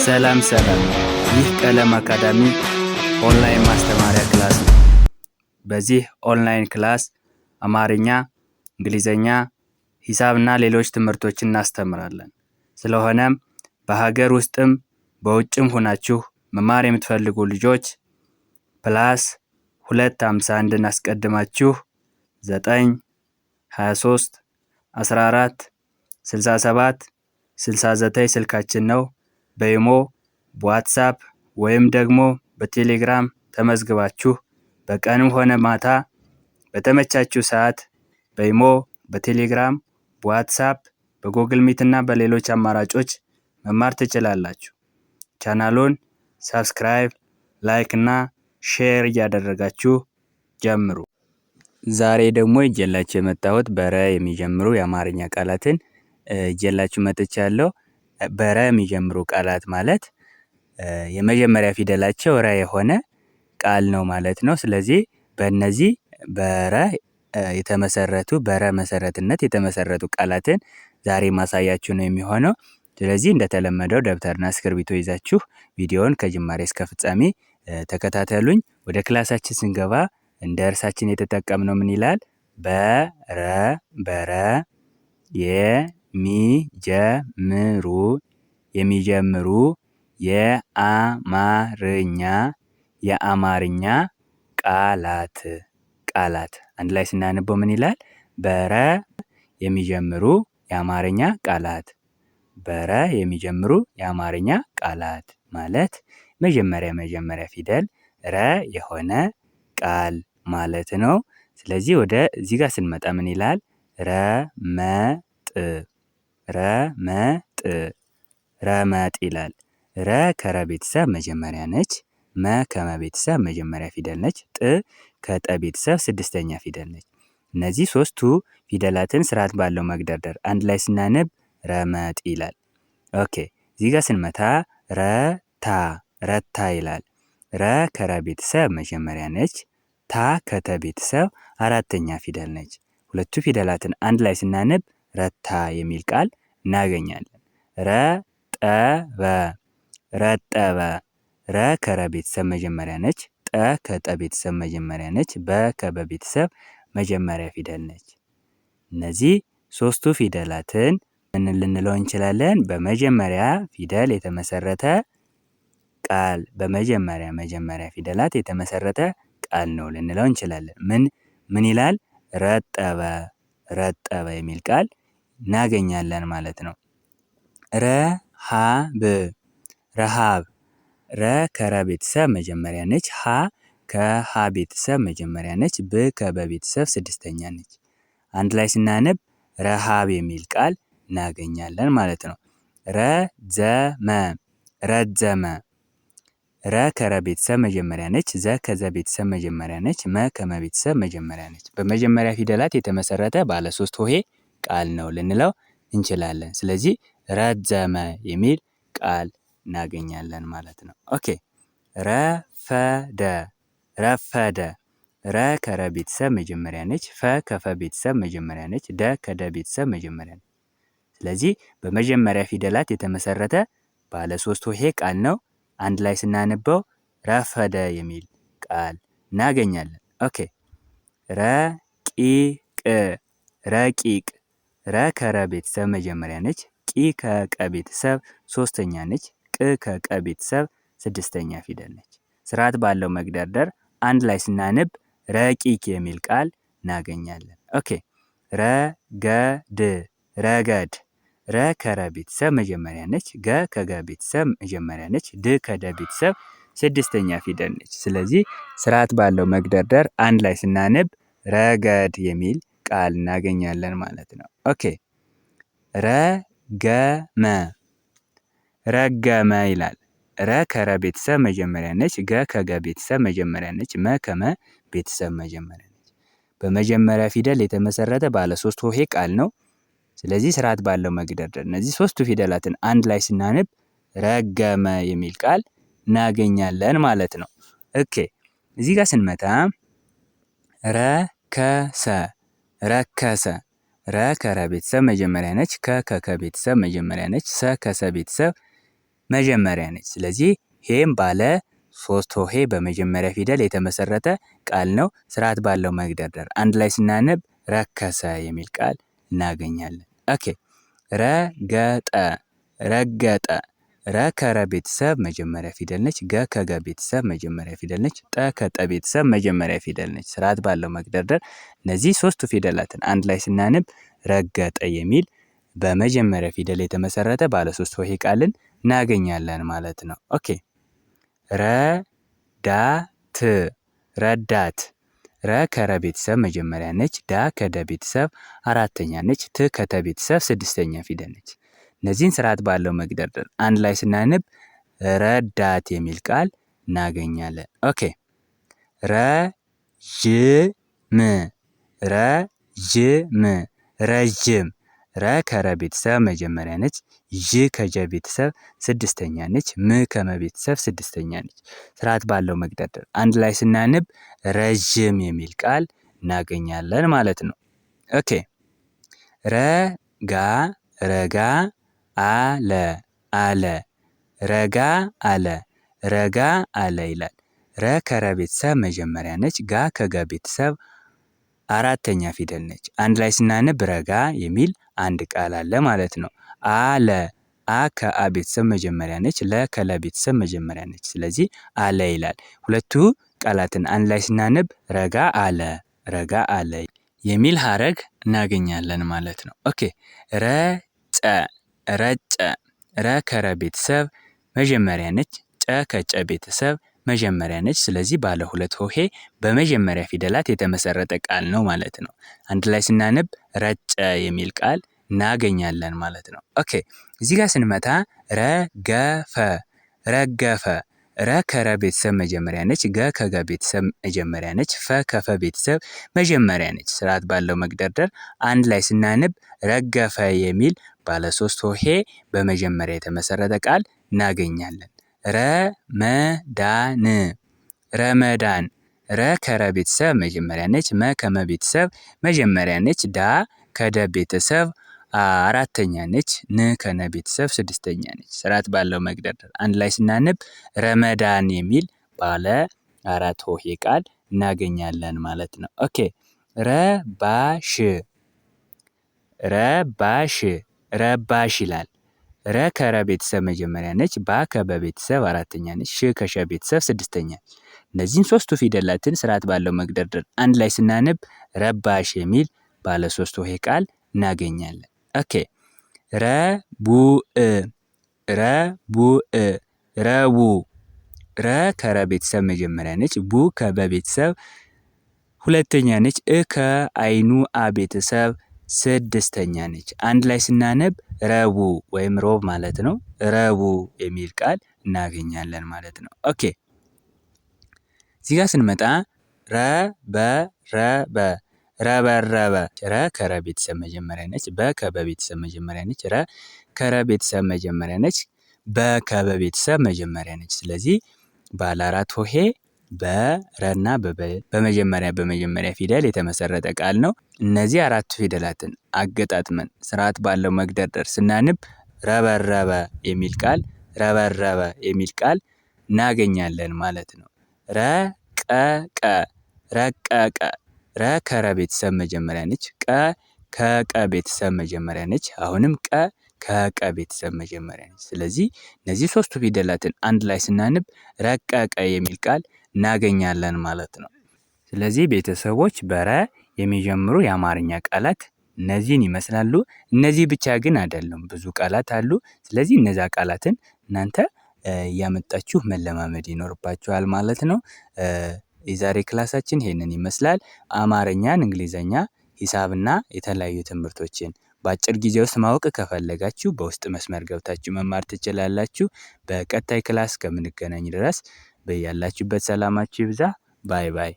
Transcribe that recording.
ሰላም ሰላም፣ ይህ ቀለም አካዳሚ ኦንላይን ማስተማሪያ ክላስ ነው። በዚህ ኦንላይን ክላስ አማርኛ፣ እንግሊዘኛ፣ ሂሳብና ሌሎች ትምህርቶችን እናስተምራለን። ስለሆነም በሀገር ውስጥም በውጭም ሆናችሁ መማር የምትፈልጉ ልጆች +251 አስቀድማችሁ 9 23 14 67 69 ስልካችን ነው። በኢሞ በዋትሳፕ ወይም ደግሞ በቴሌግራም ተመዝግባችሁ በቀንም ሆነ ማታ በተመቻችሁ ሰዓት በኢሞ፣ በቴሌግራም፣ በዋትሳፕ፣ በጎግል ሚት እና በሌሎች አማራጮች መማር ትችላላችሁ። ቻናሉን ሰብስክራይብ፣ ላይክ እና ሼር እያደረጋችሁ ጀምሩ። ዛሬ ደግሞ ይዤላችሁ የመጣሁት በረ የሚጀምሩ የአማርኛ ቃላትን ይዤላችሁ መጥቻለሁ። በረ የሚጀምሩ ቃላት ማለት የመጀመሪያ ፊደላቸው ረ የሆነ ቃል ነው ማለት ነው። ስለዚህ በእነዚህ በረ የተመሰረቱ በረ መሰረትነት የተመሰረቱ ቃላትን ዛሬ ማሳያችሁ ነው የሚሆነው። ስለዚህ እንደተለመደው ደብተርና እስክርቢቶ ይዛችሁ ቪዲዮውን ከጅማሬ እስከ ፍጻሜ ተከታተሉኝ። ወደ ክላሳችን ስንገባ እንደ እርሳችን የተጠቀምነው ምን ይላል? በረ የሚጀምሩ የአማርኛ ቃላት አንድ ላይ ስናነበው ምን ይላል? በረ የሚጀምሩ የአማርኛ ቃላት። በረ የሚጀምሩ የአማርኛ ቃላት ማለት መጀመሪያ ፊደል ረ የሆነ ቃል ማለት ነው። ስለዚህ ወደ እዚህ ጋር ስንመጣ ምን ይላል? ረመጥ ይላል። ረ ከረ ቤተሰብ መጀመሪያ ነች። መ ከመ ቤተሰብ መጀመሪያ ፊደል ነች። ጥ ከጠ ቤተሰብ ስድስተኛ ፊደል ነች። እነዚህ ሶስቱ ፊደላትን ስርዓት ባለው መግደርደር አንድ ላይ ስናነብ ረመጥ ይላል። ኦኬ፣ እዚህ ጋር ስንመታ ረታ ይላል። ረ ከረ ቤተሰብ መጀመሪያ ነች። ታ ከተ ቤተሰብ አራተኛ ፊደል ነች። ሁለቱ ፊደላትን አንድ ላይ ስናነብ ረታ የሚል ቃል እናገኛለን። ረጠበ። ረ ከረ ቤተሰብ መጀመሪያ ነች። ጠ ከጠ ቤተሰብ መጀመሪያ ነች። በ ከበ ቤተሰብ መጀመሪያ ፊደል ነች። እነዚህ ሶስቱ ፊደላትን ምን ልንለው እንችላለን? በመጀመሪያ ፊደል የተመሰረተ ቃል፣ በመጀመሪያ ፊደላት የተመሰረተ ቃል ነው ልንለው እንችላለን። ምን ይላል? ረጠበ የሚል ቃል እናገኛለን ማለት ነው። ረሃብ። ረ ከረ ቤተሰብ መጀመሪያ ነች። ሀ ከሀ ቤተሰብ መጀመሪያ ነች። ብ ከበ ቤተሰብ ስድስተኛ ነች። አንድ ላይ ስናነብ ረሃብ የሚል ቃል እናገኛለን ማለት ነው። ረዘመ። ረ ከረ ቤተሰብ መጀመሪያ ነች። ዘ ከዘ ቤተሰብ መጀመሪያ ነች። መ ከመ ቤተሰብ መጀመሪያ ነች። በመጀመሪያ ፊደላት የተመሰረተ ባለ ሶስት ሆሄ ቃል ነው ልንለው እንችላለን። ስለዚህ ረዘመ የሚል ቃል እናገኛለን ማለት ነው። ኦኬ፣ ረፈደ። ረ ከረ ቤተሰብ መጀመሪያ ነች። ፈ ከፈ ቤተሰብ መጀመሪያ ነች። ደ ከደ ቤተሰብ መጀመሪያ ነች። ስለዚህ በመጀመሪያ ፊደላት የተመሰረተ ባለ ሶስት ሆሄ ቃል ነው። አንድ ላይ ስናነበው ረፈደ የሚል ቃል እናገኛለን። ኦኬ፣ ረቂቅ። ረ ከረ ቤተሰብ መጀመሪያ ነች። ቂ ከቀ ቤተሰብ ሶስተኛ ነች። ቅ ከቀ ቤተሰብ ስድስተኛ ፊደል ነች። ስርዓት ባለው መግደርደር አንድ ላይ ስናነብ ረቂቅ የሚል ቃል እናገኛለን። ኦኬ፣ ረገድ። ረ ከረ ቤተሰብ መጀመሪያ ነች። ገ ከገ ቤተሰብ መጀመሪያ ነች። ድ ከደ ቤተሰብ ስድስተኛ ፊደል ነች። ስለዚህ ስርዓት ባለው መግደርደር አንድ ላይ ስናነብ ረገድ የሚል ቃል እናገኛለን ማለት ነው። ኦኬ፣ ረገመ ይላል። ረ ከረ ቤተሰብ መጀመሪያ ነች። ገ ከገ ቤተሰብ መጀመሪያ ነች። መ ከመ ቤተሰብ መጀመሪያ ነች። በመጀመሪያ ፊደል የተመሰረተ ባለ ሶስት ሆሄ ቃል ነው። ስለዚህ ስርዓት ባለው መግደርደር እነዚህ ሶስቱ ፊደላትን አንድ ላይ ስናነብ ረገመ የሚል ቃል እናገኛለን ማለት ነው። ኦኬ፣ እዚህ ጋር ስንመታ ረከሰ። ረ ከረ ቤተሰብ መጀመሪያ ነች። ከ ከከ ቤተሰብ መጀመሪያ ነች። ሰ ከሰ ቤተሰብ መጀመሪያ ነች። ስለዚህ ሄም ባለ 3 ሆሄ በመጀመሪያ ፊደል የተመሰረተ ቃል ነው። ስርዓት ባለው መግደርደር አንድ ላይ ስናነብ ረከሰ የሚል ቃል እናገኛለን። ኦኬ ረገጠ ረገጠ ረ ከረ ቤተሰብ መጀመሪያ ፊደል ነች። ገ ከገ ቤተሰብ መጀመሪያ ፊደል ነች። ጠ ከጠ ቤተሰብ መጀመሪያ ፊደል ነች። ስርዓት ባለው መግደርደር እነዚህ ሶስቱ ፊደላትን አንድ ላይ ስናነብ ረገጠ የሚል በመጀመሪያ ፊደል የተመሰረተ ባለ 3 ሆሄ ቃልን እናገኛለን ማለት ነው። ኦኬ ረዳት ረዳት ረ ከረ ቤተሰብ መጀመሪያ ነች። ዳ ከደ ቤተሰብ አራተኛ ነች። ት ከተ ቤተሰብ ስድስተኛ ፊደል ነች። እነዚህን ስርዓት ባለው መግደርደር አንድ ላይ ስናነብ ረዳት የሚል ቃል እናገኛለን። ኦኬ ረጅም ረጅም ረጅም ረ ከረ ቤተሰብ መጀመሪያ ነች። ዥ ከጀ ቤተሰብ ስድስተኛ ነች። ም ከመ ቤተሰብ ስድስተኛ ነች። ስርዓት ባለው መግደርደር አንድ ላይ ስናነብ ረጅም የሚል ቃል እናገኛለን ማለት ነው። ኦኬ ረጋ ረጋ አለ አለ ረጋ አለ ረጋ አለ ይላል። ረ ከረ ቤተሰብ መጀመሪያ ነች። ጋ ከገ ቤተሰብ አራተኛ ፊደል ነች። አንድ ላይ ስናነብ ረጋ የሚል አንድ ቃል አለ ማለት ነው። አለ አ ከአ ቤተሰብ መጀመሪያ ነች። ለ ከለ ቤተሰብ መጀመሪያ ነች። ስለዚህ አለ ይላል። ሁለቱ ቃላትን አንድ ላይ ስናነብ ረጋ አለ ረጋ አለ የሚል ሀረግ እናገኛለን ማለት ነው። ኦኬ ረጨ ረጨ ረ ከረ ቤተሰብ መጀመሪያ ነች። ጨ ከጨ ቤተሰብ መጀመሪያ ነች። ስለዚህ ባለ 2 ሆሄ በመጀመሪያ ፊደላት የተመሰረተ ቃል ነው ማለት ነው። አንድ ላይ ስናነብ ረጨ የሚል ቃል እናገኛለን ማለት ነው። ኦኬ እዚህ ጋር ስንመታ ረገፈ ረገፈ ረ ከረ ቤተሰብ መጀመሪያ ነች። ገ ከገ ቤተሰብ መጀመሪያ ነች። ፈ ከፈ ቤተሰብ መጀመሪያ ነች። ስርዓት ባለው መግደርደር አንድ ላይ ስናነብ ረገፈ የሚል ባለ 3 ሆሄ በመጀመሪያ የተመሰረተ ቃል እናገኛለን። ረመዳን ረመዳን ረ ከረ ቤተሰብ መጀመሪያ ነች። መ ከመ ቤተሰብ መጀመሪያ ነች። ዳ ከደ ቤተሰብ አራተኛ ነች። ን ከነ ቤተሰብ ስድስተኛ ነች። ስርዓት ባለው መግደርደር አንድ ላይ ስናነብ ረመዳን የሚል ባለ 4 ሆሄ ቃል እናገኛለን ማለት ነው። ኦኬ ረባሽ ረባሽ ረባሽ ይላል። ረ ከረ ቤተሰብ መጀመሪያ ነች። ባ ከበ ቤተሰብ አራተኛ ነች። ሽ ከሸ ቤተሰብ ስድስተኛ ነች። እነዚህን ሶስቱ ፊደላትን ስርዓት ባለው መግደርደር አንድ ላይ ስናነብ ረባሽ የሚል ባለ 3 ሆሄ ቃል እናገኛለን። ኦኬ ረቡዕ ረቡዕ ረቡዕ ረ ከረ ቤተሰብ መጀመሪያ ነች። ቡ ከበ ቤተሰብ ሁለተኛ ነች። ከአይኑ አ ቤተሰብ ስድስተኛ ነች። አንድ ላይ ስናነብ ረቡዕ ወይም ሮብ ማለት ነው። ረቡዕ የሚል ቃል እናገኛለን ማለት ነው። ኦኬ እዚህ ጋር ስንመጣ ረበረበ ረበረበ ረ ከረ ቤተሰብ መጀመሪያ ነች። በ ከበ ቤተሰብ መጀመሪያ ነች። ረ ከረ ቤተሰብ መጀመሪያ ነች። በ ከበ ቤተሰብ መጀመሪያ ነች። ስለዚህ ባለ 4 ሆሄ በረና በመጀመሪያ ፊደል የተመሰረተ ቃል ነው። እነዚህ 4 ፊደላትን አገጣጥመን ስርዓት ባለው መግደርደር ስናንብ ረበረበ የሚል ቃል ረበረበ የሚል ቃል እናገኛለን ማለት ነው። ረቀቀ ረቀቀ ረ ከረ ቤተሰብ መጀመሪያ ነች። ቀ ከቀ ቤተሰብ መጀመሪያ ነች። አሁንም ቀ ከቀ ቤተሰብ መጀመሪያ ነች። ስለዚህ እነዚህ 3ቱ ፊደላትን አንድ ላይ ስናንብ ረቀቀ የሚል ቃል እናገኛለን ማለት ነው። ስለዚህ ቤተሰቦች በረ የሚጀምሩ የአማርኛ ቃላት እነዚህን ይመስላሉ። እነዚህ ብቻ ግን አይደሉም፣ ብዙ ቃላት አሉ። ስለዚህ እነዛ ቃላትን እናንተ እያመጣችሁ መለማመድ ይኖርባችኋል ማለት ነው። የዛሬ ክላሳችን ይሄንን ይመስላል። አማርኛን፣ እንግሊዘኛ፣ ሂሳብና የተለያዩ ትምህርቶችን በአጭር ጊዜ ውስጥ ማወቅ ከፈለጋችሁ በውስጥ መስመር ገብታችሁ መማር ትችላላችሁ። በቀጣይ ክላስ ከምንገናኝ ድረስ በያላችሁበት ሰላማችሁ ይብዛ። ባይ ባይ።